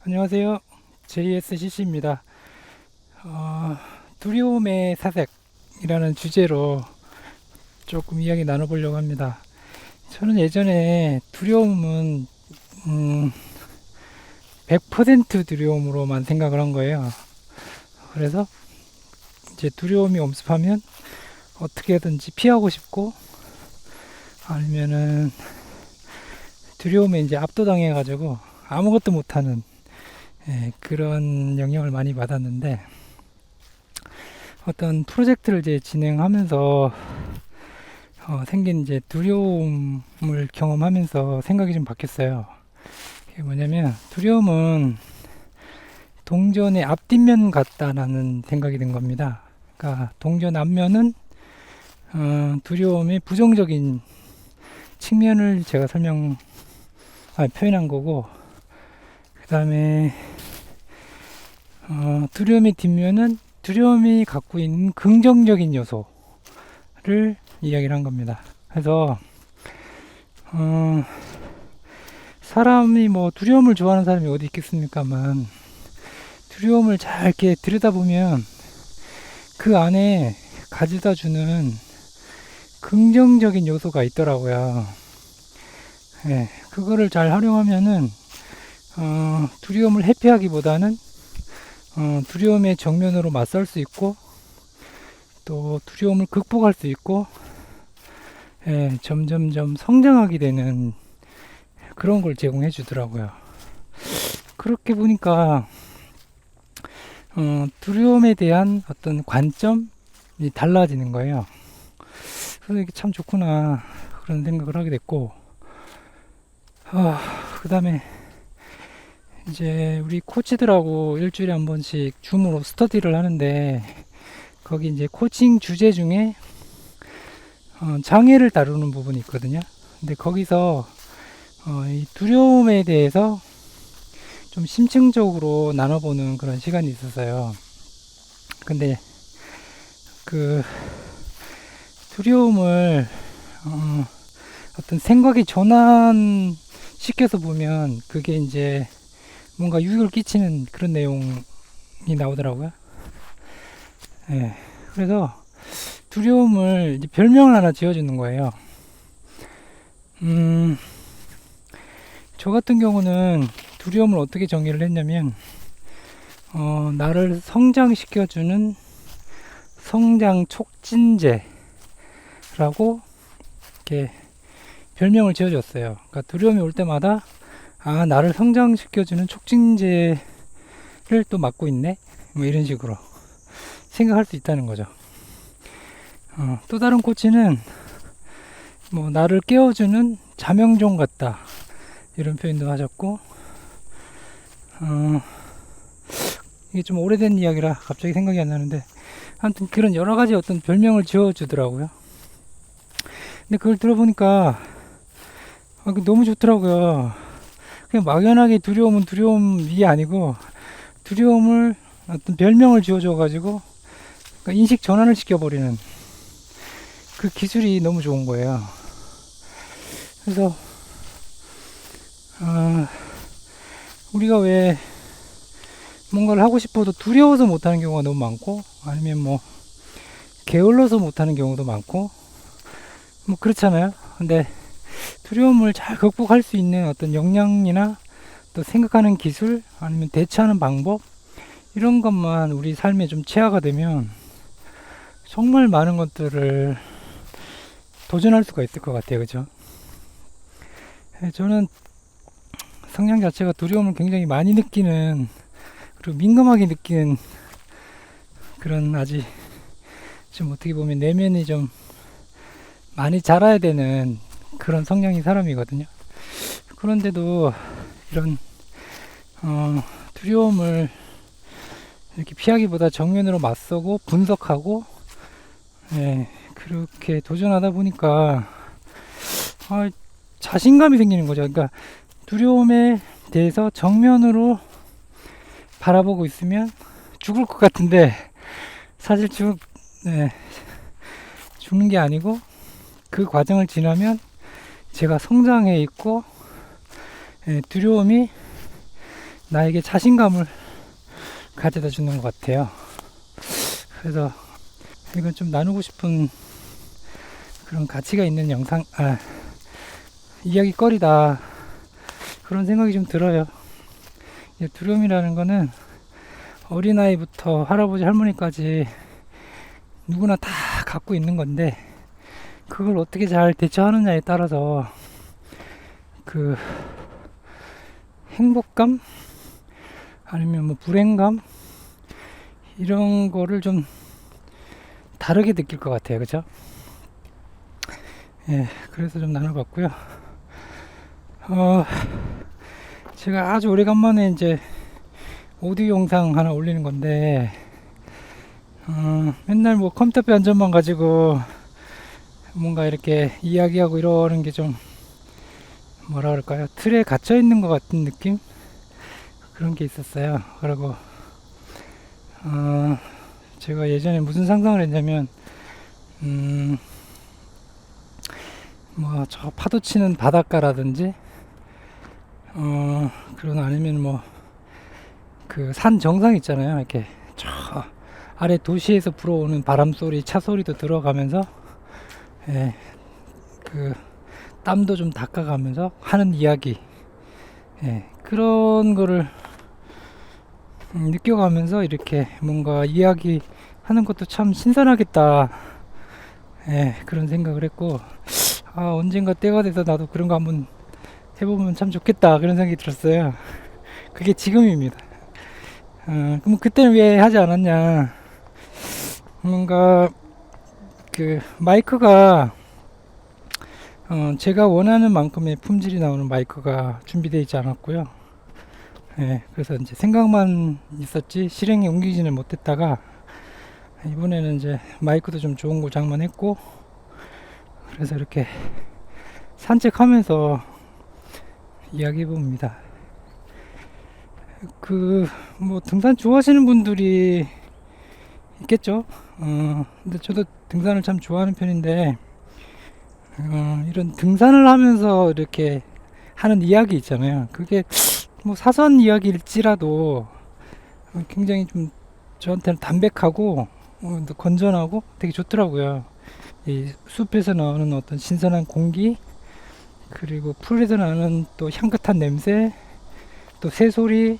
안녕하세요. JSCC입니다. 두려움의 사색이라는 주제로 조금 이야기 나눠보려고 합니다. 저는 예전에 두려움은 100% 두려움으로만 생각을 한 거예요. 그래서 이제 두려움이 엄습하면 어떻게든지 피하고 싶고, 아니면은 두려움에 이제 압도당해가지고 아무것도 못하는, 그런 영향을 많이 받았는데, 어떤 프로젝트를 이제 진행하면서 생긴 이제 두려움을 경험하면서 생각이 좀 바뀌었어요. 그게 뭐냐면, 두려움은 동전의 앞뒷면 같다라는 생각이 든 겁니다. 그러니까 동전 앞면은 두려움의 부정적인 측면을 제가 표현한 거고, 그 다음에 두려움의 뒷면은 두려움이 갖고 있는 긍정적인 요소를 이야기를 한 겁니다. 그래서 사람이 뭐 두려움을 좋아하는 사람이 어디 있겠습니까만, 두려움을 잘 이렇게 들여다보면 그 안에 가져다 주는 긍정적인 요소가 있더라고요. 그거를 잘 활용하면은 두려움을 회피하기보다는 두려움의 정면으로 맞설 수 있고, 또 두려움을 극복할 수 있고, 점점점 성장하게 되는 그런 걸 제공해 주더라고요. 그렇게 보니까 두려움에 대한 어떤 관점이 달라지는 거예요. 그래서 이게 참 좋구나 그런 생각을 하게 됐고, 그 다음에 이제 우리 코치들하고 일주일에 한 번씩 줌으로 스터디를 하는데, 거기 이제 코칭 주제 중에 장애를 다루는 부분이 있거든요. 근데 거기서 이 두려움에 대해서 좀 심층적으로 나눠보는 그런 시간이 있었어요. 근데 그 두려움을 어떤 생각이 전환시켜서 보면 그게 이제 뭔가 유익을 끼치는 그런 내용이 나오더라고요. 그래서 두려움을 이제 별명을 하나 지어주는 거예요. 저 같은 경우는 두려움을 어떻게 정의를 했냐면, 나를 성장시켜주는 성장 촉진제라고 이렇게 별명을 지어줬어요. 그러니까 두려움이 올 때마다 나를 성장시켜주는 촉진제를 또 맡고 있네, 뭐 이런 식으로 생각할 수 있다는 거죠. 또 다른 코치는 뭐 나를 깨워주는 자명종 같다, 이런 표현도 하셨고, 이게 좀 오래된 이야기라 갑자기 생각이 안 나는데, 아무튼 그런 여러 가지 어떤 별명을 지어주더라고요. 근데 그걸 들어보니까 너무 좋더라고요. 그냥 막연하게 두려움은 두려움이 아니고, 두려움을 어떤 별명을 지어줘가지고 그러니까 인식 전환을 시켜버리는 그 기술이 너무 좋은 거예요. 그래서 우리가 왜 뭔가를 하고 싶어도 두려워서 못하는 경우가 너무 많고, 아니면 뭐 게을러서 못하는 경우도 많고, 뭐 그렇잖아요. 근데 두려움을 잘 극복할 수 있는 어떤 역량이나 또 생각하는 기술, 아니면 대처하는 방법, 이런 것만 우리 삶에 좀 체화가 되면 정말 많은 것들을 도전할 수가 있을 것 같아요. 그죠? 저는 성향 자체가 두려움을 굉장히 많이 느끼는, 그리고 민감하게 느끼는 그런, 아직 좀 어떻게 보면 내면이 좀 많이 자라야 되는 그런 성향의 사람이거든요. 그런데도 이런 두려움을 이렇게 피하기보다 정면으로 맞서고 분석하고, 그렇게 도전하다 보니까 자신감이 생기는 거죠. 그러니까 두려움에 대해서 정면으로 바라보고 있으면 죽을 것 같은데, 사실 죽는 게 아니고, 그 과정을 지나면 제가 성장해 있고, 두려움이 나에게 자신감을 가져다 주는 것 같아요. 그래서 이건 좀 나누고 싶은 그런 가치가 있는 이야기거리다, 그런 생각이 좀 들어요. 두려움이라는 거는 어린아이부터 할아버지 할머니까지 누구나 다 갖고 있는 건데, 그걸 어떻게 잘 대처하느냐에 따라서 그 행복감 아니면 뭐 불행감 이런 거를 좀 다르게 느낄 것 같아요. 그죠? 예, 그래서 좀 나눠봤고요. 제가 아주 오래간만에 이제 오디오 영상 하나 올리는 건데, 맨날 뭐 컴퓨터 안전만 가지고 뭔가 이렇게 이야기하고 이러는 게 좀 뭐라 그럴까요? 틀에 갇혀 있는 것 같은 느낌? 그런 게 있었어요. 그리고 제가 예전에 무슨 상상을 했냐면, 뭐 저 파도 치는 바닷가라든지, 그런 아니면 뭐 그 산 정상 있잖아요. 이렇게 저 아래 도시에서 불어오는 바람 소리, 차 소리도 들어가면서, 예, 그 땀도 좀 닦아가면서 하는 이야기, 예, 그런 거를 느껴가면서 이렇게 뭔가 이야기 하는 것도 참 신선하겠다, 예, 그런 생각을 했고, 언젠가 때가 돼서 나도 그런 거 한번 해보면 참 좋겠다, 그런 생각이 들었어요. 그게 지금입니다. 그럼 그때는 왜 하지 않았냐? 뭔가 그 마이크가 제가 원하는 만큼의 품질이 나오는 마이크가 준비되어 있지 않았고요. 예, 그래서 이제 생각만 있었지 실행에 옮기지는 못했다가, 이번에는 이제 마이크도 좀 좋은 거 장만했고, 그래서 이렇게 산책하면서 이야기해 봅니다. 뭐 등산 좋아하시는 분들이 있겠죠. 근데 저도 등산을 참 좋아하는 편인데, 이런 등산을 하면서 이렇게 하는 이야기 있잖아요. 그게 뭐 사소한 이야기일지라도 굉장히 좀 저한테는 담백하고 또 건전하고 되게 좋더라고요. 이 숲에서 나오는 어떤 신선한 공기, 그리고 풀에서 나는 또 향긋한 냄새, 또 새소리,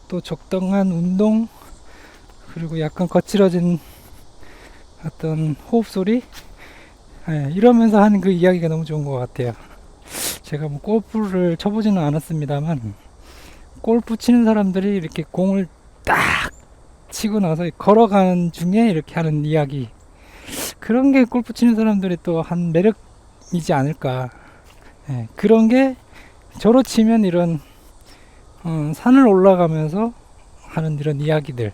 또 적당한 운동, 그리고 약간 거칠어진 어떤 호흡 소리, 예, 이러면서 하는 그 이야기가 너무 좋은 것 같아요. 제가 뭐 골프를 쳐보지는 않았습니다만, 골프 치는 사람들이 이렇게 공을 딱 치고 나서 걸어가는 중에 이렇게 하는 이야기, 그런 게 골프 치는 사람들의 또 한 매력이지 않을까. 예, 그런 게 저로 치면 이런 산을 올라가면서 하는 이런 이야기들,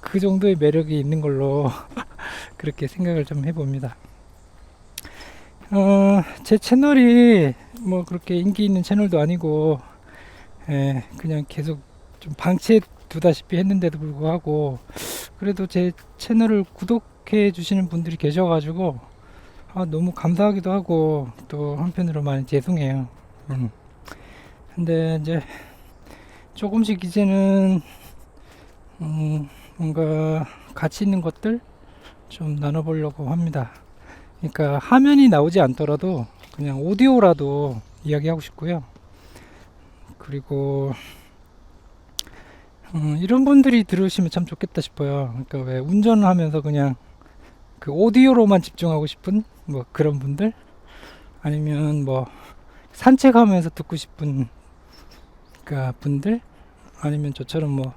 그 정도의 매력이 있는 걸로 그렇게 생각을 좀 해봅니다. 제 채널이 뭐 그렇게 인기 있는 채널도 아니고, 예, 그냥 계속 좀 방치해 두다시피 했는데도 불구하고, 그래도 제 채널을 구독해 주시는 분들이 계셔가지고, 너무 감사하기도 하고, 또 한편으로 많이 죄송해요. 근데 이제 조금씩 이제는 뭔가 가치 있는 것들 좀 나눠보려고 합니다. 그러니까 화면이 나오지 않더라도 그냥 오디오라도 이야기하고 싶고요. 그리고 이런 분들이 들으시면 참 좋겠다 싶어요. 그러니까 왜 운전을 하면서 그냥 그 오디오로만 집중하고 싶은 뭐 그런 분들, 아니면 뭐 산책하면서 듣고 싶은 그러니까 분들, 아니면 저처럼 뭐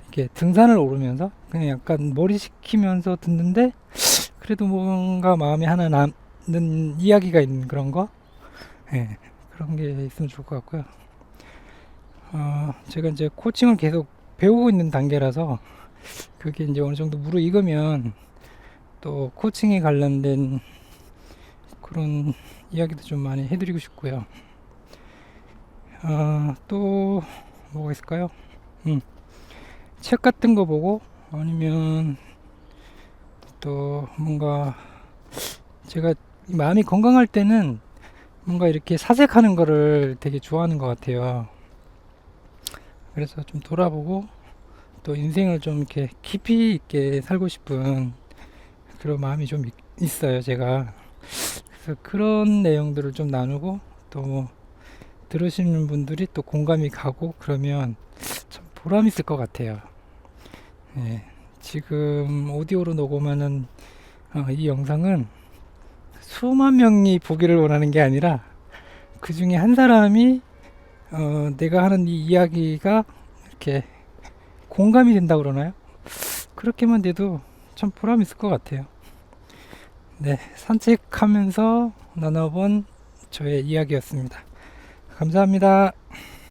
이렇게 등산을 오르면서 그냥 약간 머리 식히면서 듣는데 그래도 뭔가 마음에 하나 남는 이야기가 있는 그런 거, 예, 그런 게 있으면 좋을 것 같고요. 제가 이제 코칭을 계속 배우고 있는 단계라서 그게 이제 어느 정도 무르익으면 또 코칭에 관련된 그런 이야기도 좀 많이 해드리고 싶고요. 또 뭐가 있을까요? 책 같은 거 보고, 아니면 또 뭔가 제가 마음이 건강할 때는 뭔가 이렇게 사색하는 거를 되게 좋아하는 것 같아요. 그래서 좀 돌아보고 또 인생을 좀 이렇게 깊이 있게 살고 싶은 그런 마음이 좀 있어요, 제가. 그래서 그런 내용들을 좀 나누고 또 들으시는 분들이 또 공감이 가고 그러면 참 보람 있을 것 같아요. 예, 지금 오디오로 녹음하는 이 영상은 수만 명이 보기를 원하는 게 아니라 그 중에 한 사람이 내가 하는 이 이야기가 이렇게 공감이 된다 그러나요? 그렇게만 돼도 참 보람 있을 것 같아요. 네, 산책하면서 나눠본 저의 이야기였습니다. 감사합니다.